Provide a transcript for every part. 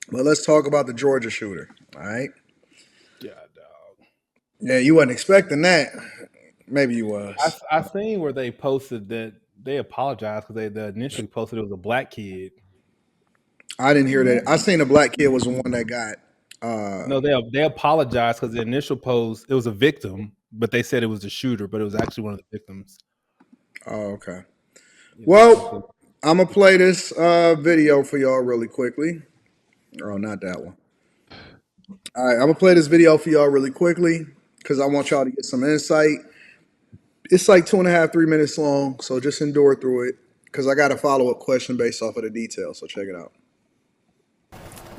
But let's talk about the Georgia shooter. All right. Yeah, dog. Yeah, you wasn't expecting that. Maybe you I was. I seen where they posted that they apologized because they initially posted it was a black kid. I didn't hear that. I seen a black kid was the one that got. No, they apologized because the initial post it was a victim, but they said it was the shooter, but it was actually one of the victims. Oh, okay. Yeah, they posted. Well, I'm gonna play this video for y'all really quickly. Oh, not that one. All right, I'm gonna play this video for y'all really quickly because I want y'all to get some insight. It's like 2.5, 3 minutes long, so just endure through it because I got a follow up question based off of the details. So check it out.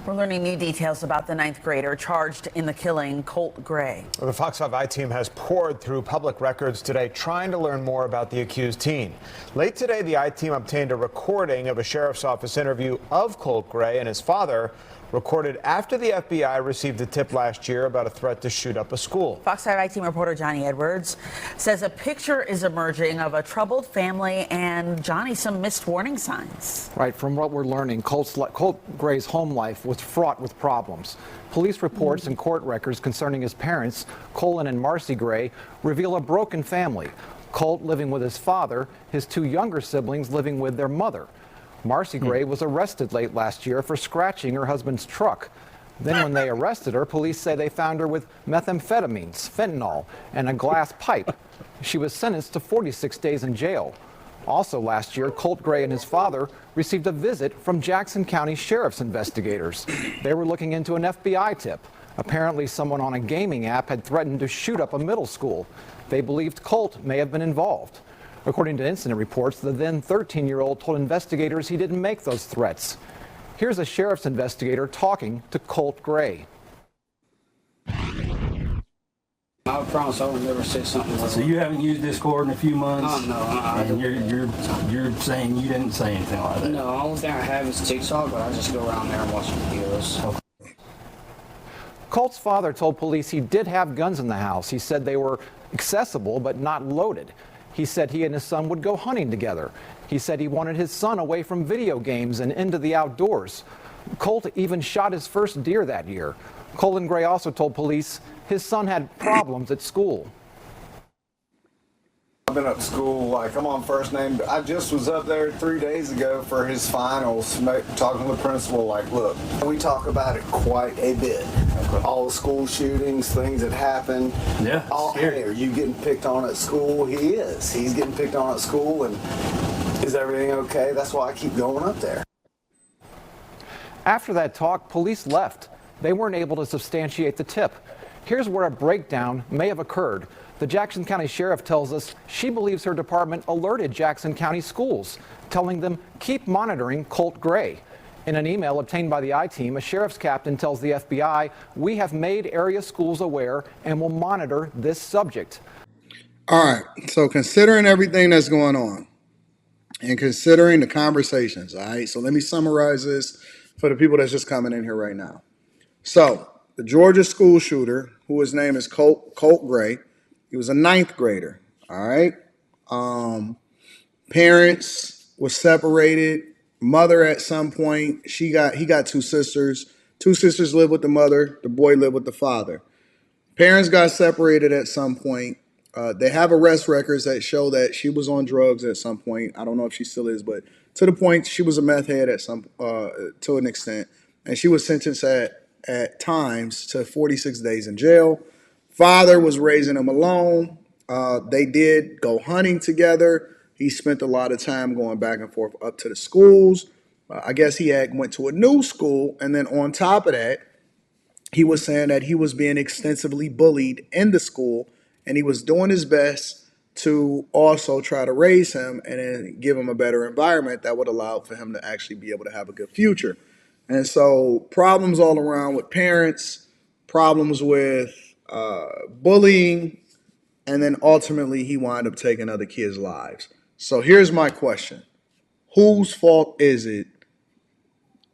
We're learning new details about the ninth grader charged in the killing, Colt Gray. Well, the Fox 5 I team has poured through public records today trying to learn more about the accused teen. Late today, the I team obtained a recording of a sheriff's office interview of Colt Gray and his father, recorded after the FBI received a tip last year about a threat to shoot up a school. Fox 5 I team reporter Johnny Edwards says a picture is emerging of a troubled family and, Johnny, some missed warning signs. Right, from what we're learning, Colt Gray's home life was fraught with problems. Police reports and court records concerning his parents, Colin and Marcy Gray, reveal a broken family. Colt living with his father, his two younger siblings living with their mother. Marcy Gray was arrested late last year for scratching her husband's truck. Then when they arrested her, police say they found her with methamphetamines, fentanyl, and a glass pipe. She was sentenced to 46 days in jail. Also last year, Colt Gray and his father received a visit from Jackson County Sheriff's investigators. They were looking into an FBI tip. Apparently someone on a gaming app had threatened to shoot up a middle school. They believed Colt may have been involved. According to incident reports, the then 13-year-old told investigators he didn't make those threats. Here's a sheriff's investigator talking to Colt Gray. I promise I will never say something like that. So you haven't used Discord in a few months? Oh, no. And you're saying you didn't say anything like that? No, the only thing I have is TikTok, but I just go around there and watch videos. Okay. Colt's father told police he did have guns in the house. He said they were accessible but not loaded. He said he and his son would go hunting together. He said he wanted his son away from video games and into the outdoors. Colt even shot his first deer that year. Colin Gray also told police his son had problems at school. I've been up to school, like I'm on first name. I just was up there 3 days ago for his finals, talking to the principal, like, look, we talk about it quite a bit. All the school shootings, things that happen. Yeah, Hey, are you getting picked on at school? He is. He's getting picked on at school, and is everything okay? That's why I keep going up there. After that talk, police left. They weren't able to substantiate the tip. Here's where a breakdown may have occurred. The Jackson County Sheriff tells us she believes her department alerted Jackson County schools, telling them keep monitoring Colt Gray. In an email obtained by the I-Team, a sheriff's captain tells the FBI, we have made area schools aware and will monitor this subject. All right. So considering everything that's going on and considering the conversations, all right. So let me summarize this for the people that's just coming in here right now. So the Georgia school shooter, who his name is Colt Gray, he was a ninth grader. All right. Parents were separated. Mother at some point, he got two sisters. Two sisters live with the mother. The boy lived with the father. Parents got separated at some point. They have arrest records that show that she was on drugs at some point. I don't know if she still is, but to the point she was a meth head at some to an extent, and she was sentenced at times to 46 days in jail. Father was raising him alone. They did go hunting together. He spent a lot of time going back and forth up to the schools. I guess he went to a new school, and then on top of that, he was saying that he was being extensively bullied in the school, and he was doing his best to also try to raise him and then give him a better environment that would allow for him to actually be able to have a good future. And so problems all around with parents, problems with bullying, and then ultimately he wound up taking other kids' lives. So here's my question. Whose fault is it?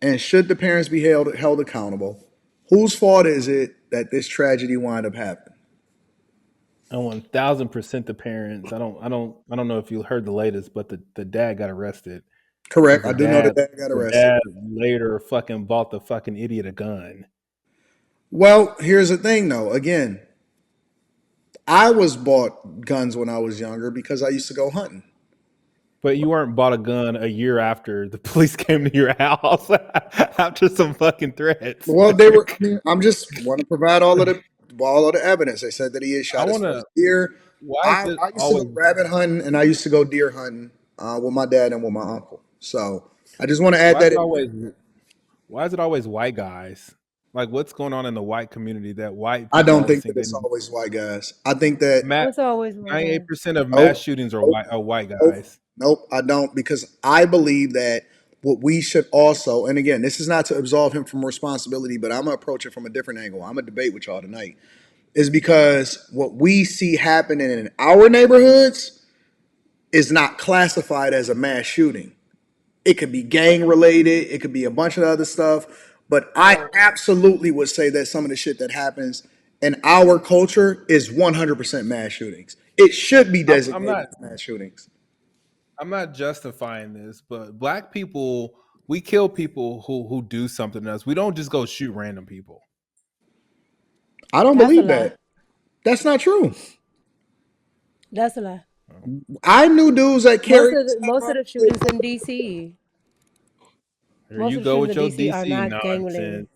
And should the parents be held accountable? Whose fault is it that this tragedy wound up happening? And 1,000% the parents. I don't know if you heard the latest, but the dad got arrested. Correct. Because I do know that dad got the arrested. dad later fucking bought the fucking idiot a gun. Well, here's the thing though. Again, I was bought guns when I was younger because I used to go hunting. But you weren't bought a gun a year after the police came to your house after some fucking threats. Well, they were. I mean, I'm just want to provide all of the evidence. They said that he had I shot his want to. first deer. Why is it I used to always? go rabbit hunting and I used to go deer hunting with my dad and with my uncle. So I just want to add Why is that. it always? Why is it always white guys? Like, what's going on in the white community that white I people don't always think that think they it's need? always white guys. I think that What's always my guy? 98% of mass nope, shootings nope, are white nope, guys. nope. I don't because I believe that what we should also, and again, this is not to absolve him from responsibility, but I'm gonna approach it from a different angle. I'm gonna debate with y'all tonight. Is because what we see happening in our neighborhoods is not classified as a mass shooting. It could be gang related, it could be a bunch of other stuff, but I absolutely would say that some of the shit that happens in our culture is 100% mass shootings. It should be I'm designated not. as mass shootings. I'm not justifying this, but black people, we kill people who do something to us. We don't just go shoot random people. I don't That's a believe lie. that. That's not true. That's a lie. I knew dudes that carried Most of the shootings in DC. Here Most you of the go shootings with in your DC are DC not gang related. nonsense.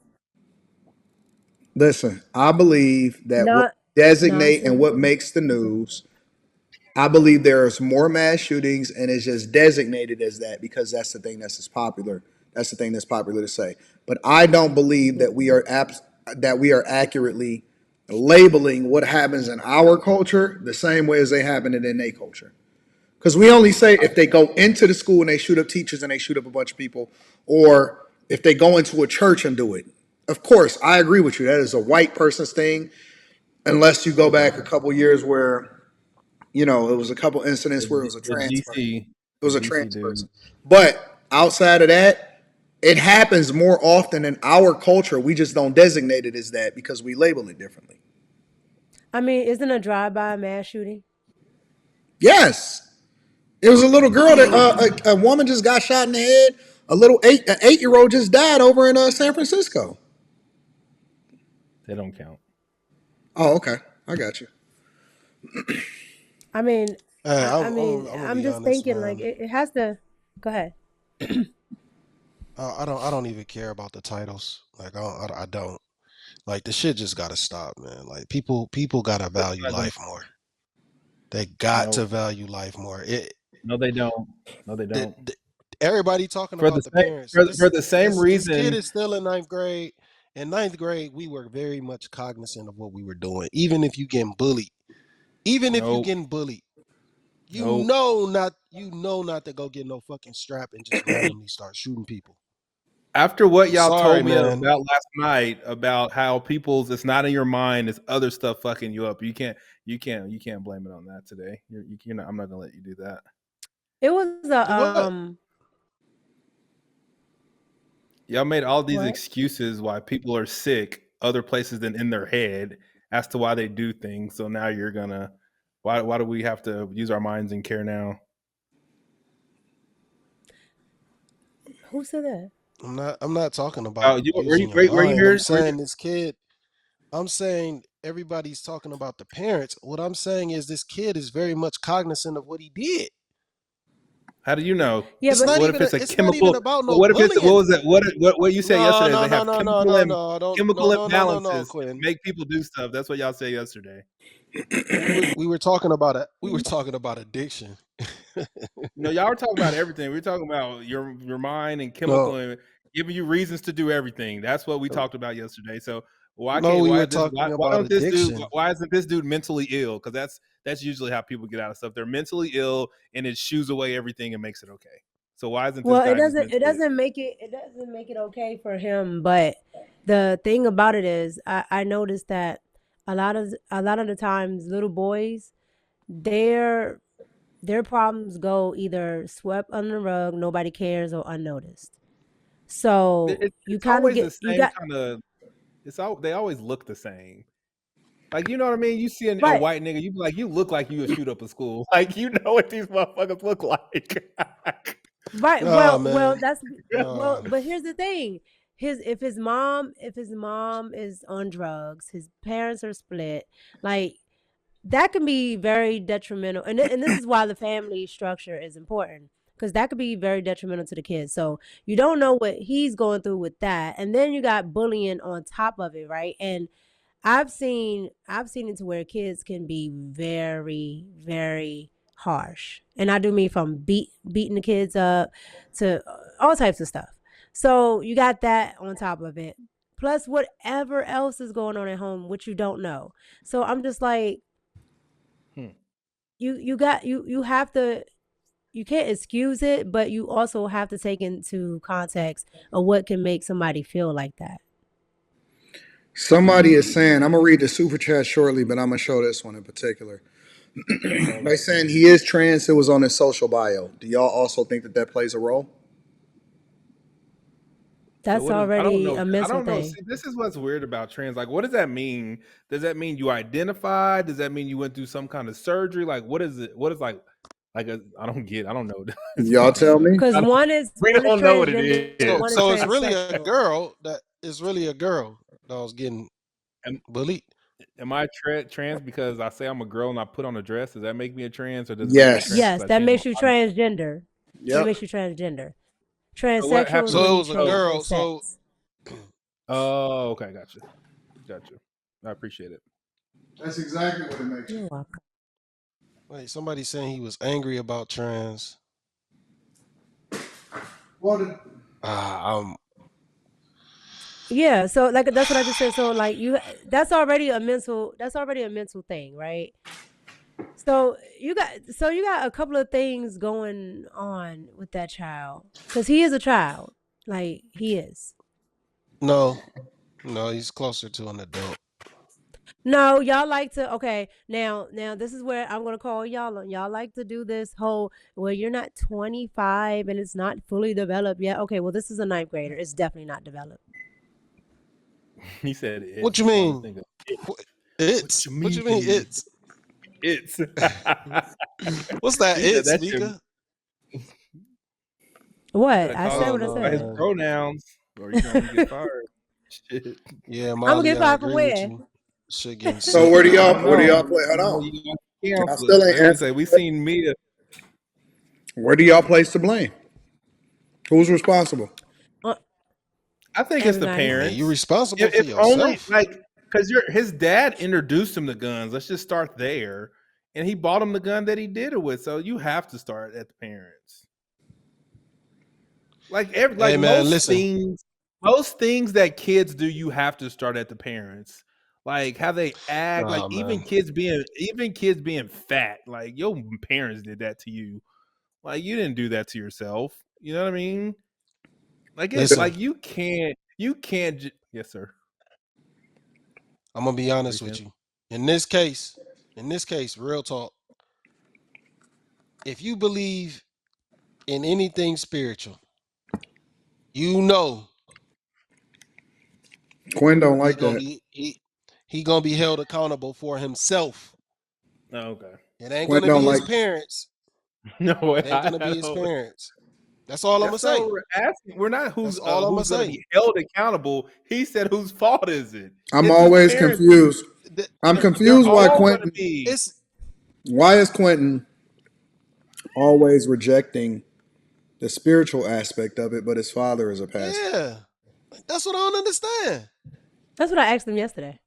Listen, I believe that what Not designate and nonsense. what makes the news, I believe there's more mass shootings and it's just designated as that because that's the thing that's just popular. That's the thing that's popular to say. But I don't believe that we are accurately labeling what happens in our culture the same way as they happen in their culture. Because we only say if they go into the school and they shoot up teachers and they shoot up a bunch of people, or if they go into a church and do it. Of course, I agree with you. That is a white person's thing, unless you go back a couple years where, it was a couple incidents where it was a The trans person. DC, It the was a DC trans dude. person. But outside of that, it happens more often in our culture. We just don't designate it as that because we label it differently. I mean, isn't a drive-by a mass shooting? Yes. It was a little girl that a woman just got shot in the head. An 8-year-old just died over in San Francisco. They don't count. Oh, okay. I got you. I mean, I'm gonna I'm be just honest, thinking like man. it has to. Go ahead. I don't even care about the titles. Like I don't. Like the shit just gotta stop, man. Like people gotta value life more. They got No, to value life more. no, they don't. No, they The, don't. the, everybody talking For the about the same parents. for the same This kid reason. is still in ninth grade. In ninth grade, we were very much cognizant of what we were doing. Even if you getting bullied, Nope. Nope. you know not to go get no fucking strap and just randomly start shooting people. After what I'm y'all sorry, told me man. about last night about how people's it's not in your mind, it's other stuff fucking you up. You can't blame it on that today. You're not. I'm not gonna let you do that. It was a What? Y'all made all these What? excuses why people are sick other places than in their head as to why they do things. So now you're gonna why do we have to use our minds and care now? Who said that? I'm not talking Oh, about were using you your were you mind. here? I'm saying everybody's talking about the parents. What I'm saying is this kid is very much cognizant of what he did. How do you know? Yeah, but What if it's a It's not even chemical? about no What if it's what bullying. was it? What you said No, yesterday is no, they no, have no, no, no, no. chemical No, imbalances that Quinn. make people do stuff. That's what y'all said yesterday. We were talking about it. We were talking about addiction. No, y'all were talking about everything. We were talking about your mind and chemical No, and giving you reasons to do everything. That's what we talked about yesterday. So no, we were talking why about don't this dude addiction. why isn't this dude mentally ill? Because that's usually how people get out of stuff. They're mentally ill and it shoos away everything and makes it okay. So why isn't this well, guy just mentally ill? it doesn't make it okay for him. But the thing about it is, I noticed that a lot of the times, little boys, their problems go either swept under the rug, nobody cares, or unnoticed. So you It's kind of always get the same kind of. They always look the same. Like, you know what I mean? You see a right. white nigga, you be like, you look like you would shoot up a school. Like, you know what these motherfuckers look like. Right. Nah, Well, man. that's Nah. but here's the thing. If his mom is on drugs, his parents are split, like that can be very detrimental. And this is why the family structure is important because that could be very detrimental to the kids. So you don't know what he's going through with that. And then you got bullying on top of it, right? And I've seen it to where kids can be very, very harsh. And I do mean from beating the kids up to all types of stuff. So you got that on top of it. Plus whatever else is going on at home, which you don't know. So I'm just like, you have to, you can't excuse it, but you also have to take into context of what can make somebody feel like that. Somebody is saying, I'm gonna read the super chat shortly, but I'm gonna show this one in particular. They saying he is trans. It was on his social bio. Do y'all also think that that plays a role? So That's what is? I don't already know. a I mental don't know. thing. See, this is what's weird about trans. Like, what does that mean? Does that mean you identified? Does that mean you went through some kind of surgery? Like, what is it? What is like a? I don't get. I don't know. It's Y'all funny. tell me. Because I don't, one we is don't know what it transgender and So one is. is so it's really a transsexual. girl that was getting Am, bullied. am I trans because I say I'm a girl and I put on a dress? Does that make me a trans, or does it make me trans Yes. because Yes, I that change my makes you body? transgender. That Yep. makes you transgender. So what Transsexual is happens? when So it you was a So, change your girl. So sex. oh, okay, gotcha. I appreciate it. That's exactly what it makes you. You're welcome. wait, somebody saying he was angry about trans. Well, Ah, Yeah, so like that's what I just said. So like that's already a mental thing, right? So you got a couple of things going on with that child because he is a child, like he is. no, he's closer to an adult. No, y'all like to okay. Now this is where I'm gonna call y'all on. Y'all like to do this whole well, you're not 25 and it's not fully developed yet. Okay, well this is a ninth grader. It's definitely not developed. He said it's. What you I'm trying to mean? think of What- what It's you what you mean? mean. It's. What's that? He said It's that shit. Mika. You What? better I call said Oh what I him no, by his said. man. pronouns, or you're gonna get fired. Shit. Yeah, I'm gonna Molly, get I fired from agree with where? you. Shit getting so sick where do out I y'all don't here. where do y'all know. play? Hold on. You got Y'all cancel it. still ain't That nigga answered said we the question. seen Mia. Where do y'all place the blame? Who's responsible? Uh, I think it's the Everybody. I mean, you parents. responsible for If only yourself. like because his dad introduced him to guns. Let's just start there, and he bought him the gun that he did it with. So you have to start at the parents. Hey, Like man, listen. most things that kids do, you have to start at the parents. Like how they act, like Nah, man. even kids being fat. Like your parents did that to you. Like you didn't do that to yourself. You know what I mean? Like it, Listen, like yes, sir. I'm gonna be What are you honest with saying? you. In this case, real talk. If you believe in anything spiritual, you know Quinn don't he like gonna that. be he gonna be held accountable for himself. Oh, okay. It ain't Quinn gonna don't be his like. parents. No, It ain't gonna I be his don't. parents. That's all I'm gonna That's not say. what we're asking. We're not That's all I'm gonna who's going to say. be held accountable. He said, "Whose fault is it? I'm It's his always parents." confused. I'm They're confused why all going to Quentin. be. It's Why is Quentin always rejecting the spiritual aspect of it, but his father is a pastor? yeah. That's what I don't understand. That's what I asked him yesterday.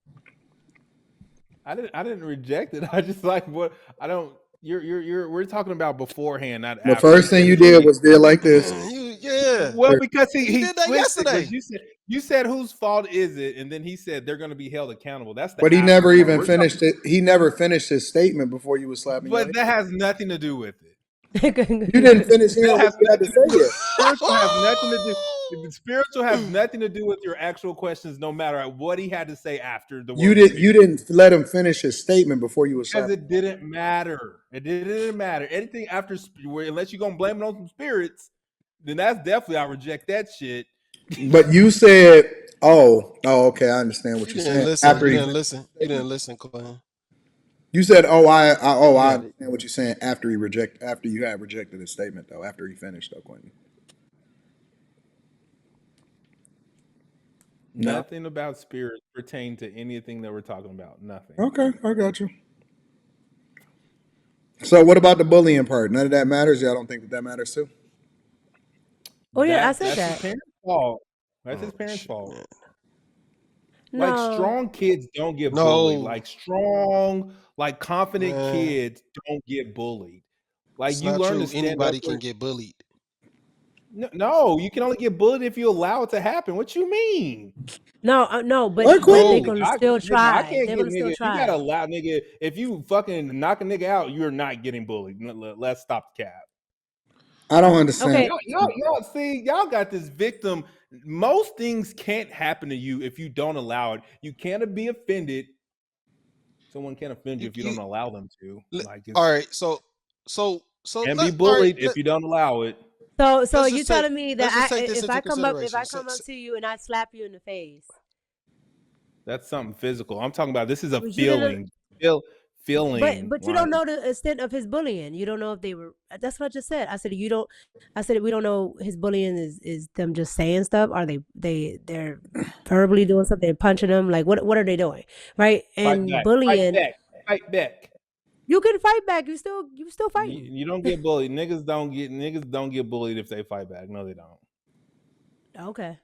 I didn't reject it. I just like what I don't. You're. We're talking about beforehand, not The after. first thing you did was did like this. Yeah. Well, because He he did that switched it because yesterday. you said whose fault is it, and then he said they're going to be held accountable. That's the But he after never part. even We're talking, finished it. He never finished his statement before you was slapping your but head. that has nothing to do with it. You didn't finish That hearing what has you had to nothing to say do with yet. spiritual. Has nothing to do. The spiritual has nothing to do with your actual questions. No matter what he had to say after the You word did. You spirit. didn't let him finish his statement before you was Because slapping. it didn't matter. It didn't matter. Anything after unless you're gonna blame it on some spirits, then that's definitely I reject that shit. But you said, "Oh, okay, I understand what You you're didn't saying." listen. After You he didn't finished listen. his You didn't statement. listen, Quinn. You said, I Yeah, understand what you're saying after you had rejected his statement though, after he finished though, Quentin. No. Nothing about spirits pertain to anything that we're talking about. Nothing. Okay, I got you. So what about the bullying part? None of that matters. Y'all don't think that matters too? Oh yeah, I said That's his that. parents' fault. That's his oh parents' shit, fault. man. Like No, strong kids don't get bullied. No, Like strong, like confident man, kids don't get bullied. Like it's you not learn to true. stand up Anybody for. can get bullied. No, you can only get bullied if you allow it to happen. What you mean? no, What, but they're Quentin? No, gonna I still nigga, I try. can't They're get gonna still nigga. You gotta try. allow nigga. If you fucking knock a nigga out, you're not getting bullied. Let's stop the cap. I don't understand. Okay, Y'all see, y'all got this victim. Most things can't happen to you if you don't allow it. You can't be offended. Someone can't offend you if you you don't allow them to. li- Like all it's right. So and be let all right. bullied if you don't allow it. so Let's you just take telling me let's just that take this into if consideration. I come up to you and I slap you in the face, That's something physical. I'm talking about this is a but you didn't. feeling. Feeling But you don't like know the extent of his bullying. You don't know if they were. That's what I just said. I said you don't. I said we don't know his bullying is them just saying stuff. Are they're verbally doing something, they're punching them? Like what are they doing? Right? fight And back, fight bullying, back, fight back. you can fight back. You still You, fighting. you don't get bullied. Niggas don't get bullied if they fight back. No, they don't. Okay.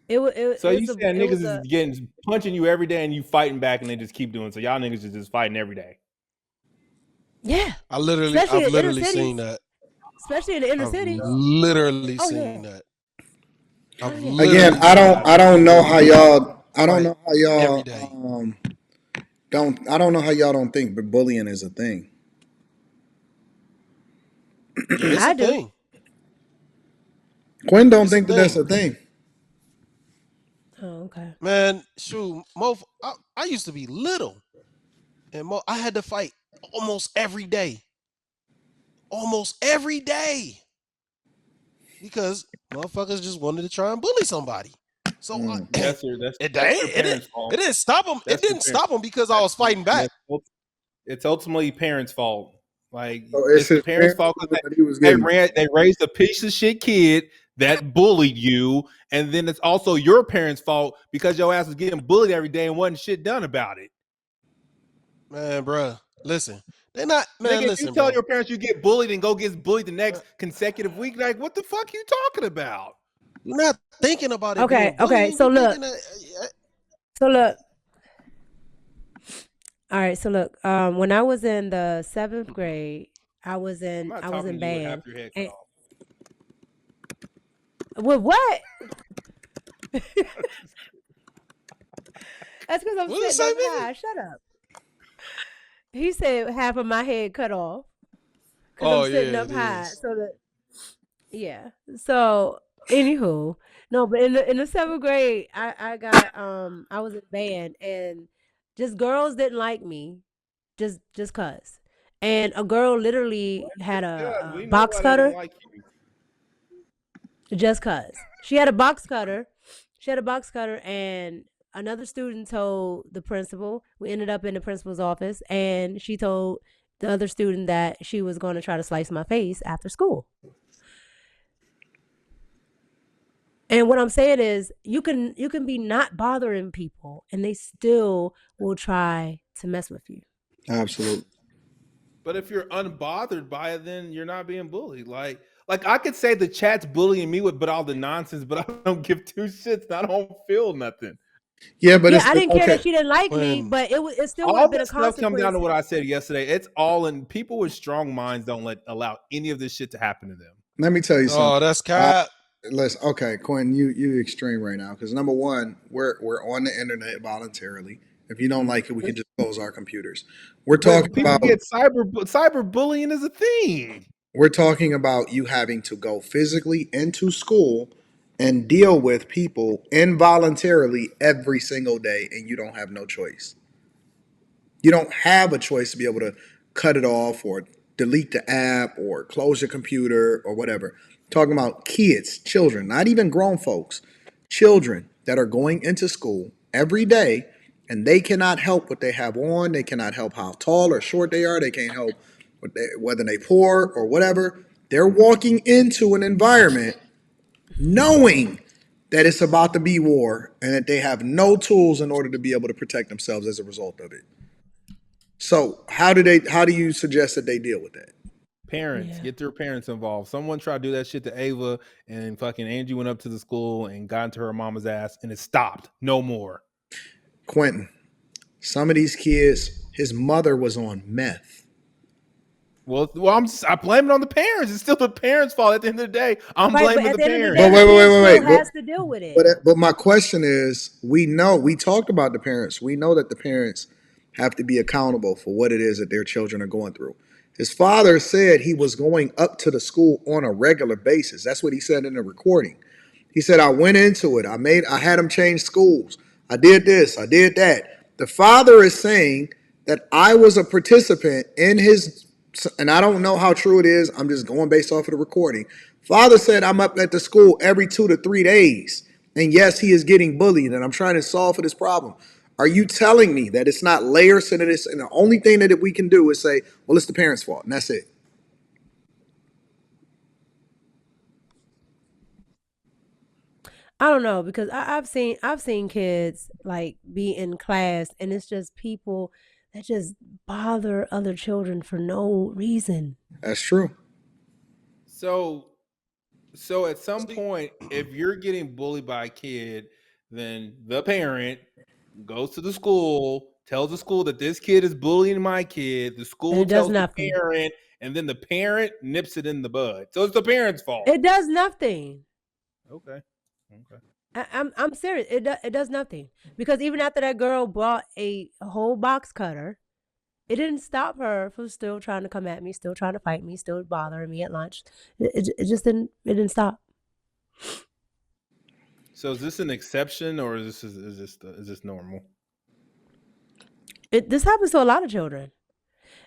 It So you was saying it niggas was is a getting punching you every day and you fighting back and they just keep doing it. So y'all niggas is just fighting every day. yeah. I've Especially in inner literally seen cities. that. Especially in the inner I've cities. literally Oh seen yeah. that. Oh I've yeah. Again, literally seen I don't know how y'all. I don't fight know how every day. y'all don't. I don't know how y'all don't think, but bullying is a thing. Yeah, it's a I do. thing. Quinn don't It's a think that that's thing, a thing. Oh, okay. man. Shoot, I used to be little, and I had to fight almost every day, because motherfuckers just wanted to try and bully somebody. So Mm. That's your that's it, that's your it, it, parents' fault. it didn't stop them. It That's your didn't parents. stop them because I was fighting back. It's ultimately parents' fault. Like So it's it's the his parents' parents' fault fault because that he was they getting. they raised a piece of shit kid that bullied you, and then it's also your parents' fault because your ass was getting bullied every day and wasn't shit done about it. Man, bruh, listen. They're not, Nigga, man, if you listen, tell bro. your parents you get bullied and go get bullied the Uh, next consecutive week, like what the fuck you talking about? You're not thinking about it Okay, being okay. bullying. You thinking that So look, all right. So look, when I was in the seventh grade, I'm not I was talking in to you with half band. your head cut And off. with what? That's because I'm what did it sitting say, up Mickey? high. Shut up. He said half of my head cut off because I'm Oh sitting yeah, up it high. is. So that yeah. So anywho, no, but in the seventh grade, I was in band and just girls didn't like me, just cause. And a girl literally had a We know box why they didn't cutter like you. just cause. She had a box cutter. She had a box cutter and another student told the principal. We ended up in the principal's office and she told the other student that she was going to try to slice my face after school. And what I'm saying is you can be not bothering people and they still will try to mess with you. Absolutely. But if you're unbothered by it, then you're not being bullied. Like I could say the chat's bullying me with but all the nonsense, but I don't give two shits. I don't feel nothing. Yeah, but Yeah, it's I didn't care that okay. she didn't like me, When but it still would All have been a this stuff come down consequence. to what I said yesterday. It's all in people with strong minds don't allow any of this shit to happen to them. Let me tell you something. oh, that's Uh, cap. okay, Quinn, you extreme right now because number one, we're on the internet voluntarily. If you don't like it, we can just close our computers. We're talking But people about get cyberbullying is a thing. you having to go physically into school and deal with people involuntarily every single day, and you don't have no choice. You don't have a choice to be able to cut it off or delete the app or close your computer or whatever. Talking about kids, children, not even grown folks, children that are going into school every day and they cannot help what they have on. They cannot help how tall or short they are. They can't help whether they poor or whatever. They're walking into an environment knowing that it's about to be war and that they have no tools in order to be able to protect themselves as a result of it. So how do you suggest that they deal with that? Parents, Yeah. get their parents involved. Someone tried to do that shit to Ava, and fucking Angie went up to the school and got into her mama's ass, and it stopped. No more. Quentin, some of these kids, his mother was on meth. Well, I blame it on the parents. It's still the parents' fault at the end of the day. I'm Right, but blaming at the the end of the parents. day, But the kid still wait. has to deal with it. But my question is, we talked about the parents. We know that the parents have to be accountable for what it is that their children are going through. His father said he was going up to the school on a regular basis. That's what he said in the recording. He said, I went into it. I had him change schools. I did this. I did that. The father is saying that I was a participant in his, and I don't know how true it is. I'm just going based off of the recording. Father said I'm up at the school every 2 to 3 days. And yes, he is getting bullied, and I'm trying to solve for this problem. Are you telling me that it's not layers to this, and the only thing that we can do is say, well, it's the parents' fault, and that's it? I don't know because I've seen kids like be in class and it's just people that just bother other children for no reason. That's true. So at some point, if you're getting bullied by a kid, then the parent goes to the school, tells the school that this kid is bullying my kid. The And school it does tells the nothing. parent, and then the parent nips it in the bud. So it's the parent's fault. It does nothing. Okay. Okay. I'm serious. It does nothing because even after that girl bought a whole box cutter, it didn't stop her from still trying to come at me, still trying to fight me, still bothering me at lunch. It just didn't stop. So is this an exception, or is this normal? This happens to a lot of children.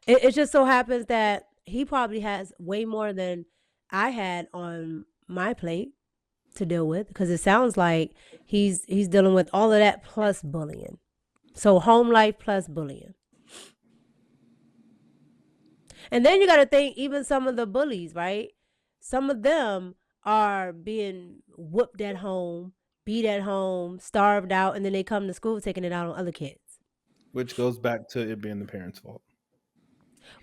It just so happens that he probably has way more than I had on my plate to deal with because it sounds like he's dealing with all of that plus bullying. So home life plus bullying. And then you got to think even some of the bullies, right? Some of them are being whooped at home, beat at home, starved out, and then they come to school taking it out on other kids. Which goes back to it being the parents' fault.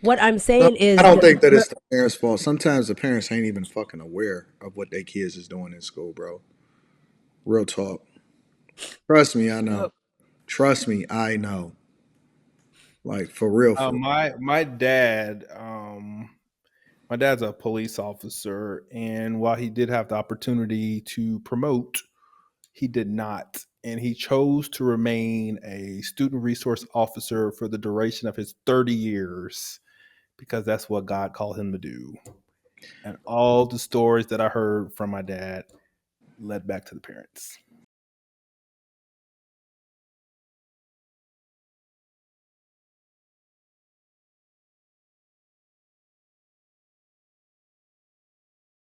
What I'm No, saying I is don't think that it's the parents' fault. Sometimes the parents ain't even fucking aware of what their kids is doing in school, bro. Real talk. Trust me, I know. Trust me, I know. Like for real, for real. My dad, my dad's a police officer, and while he did have the opportunity to promote, he did not, and he chose to remain a student resource officer for the duration of his 30 years because that's what God called him to do. And all the stories that I heard from my dad led back to the parents.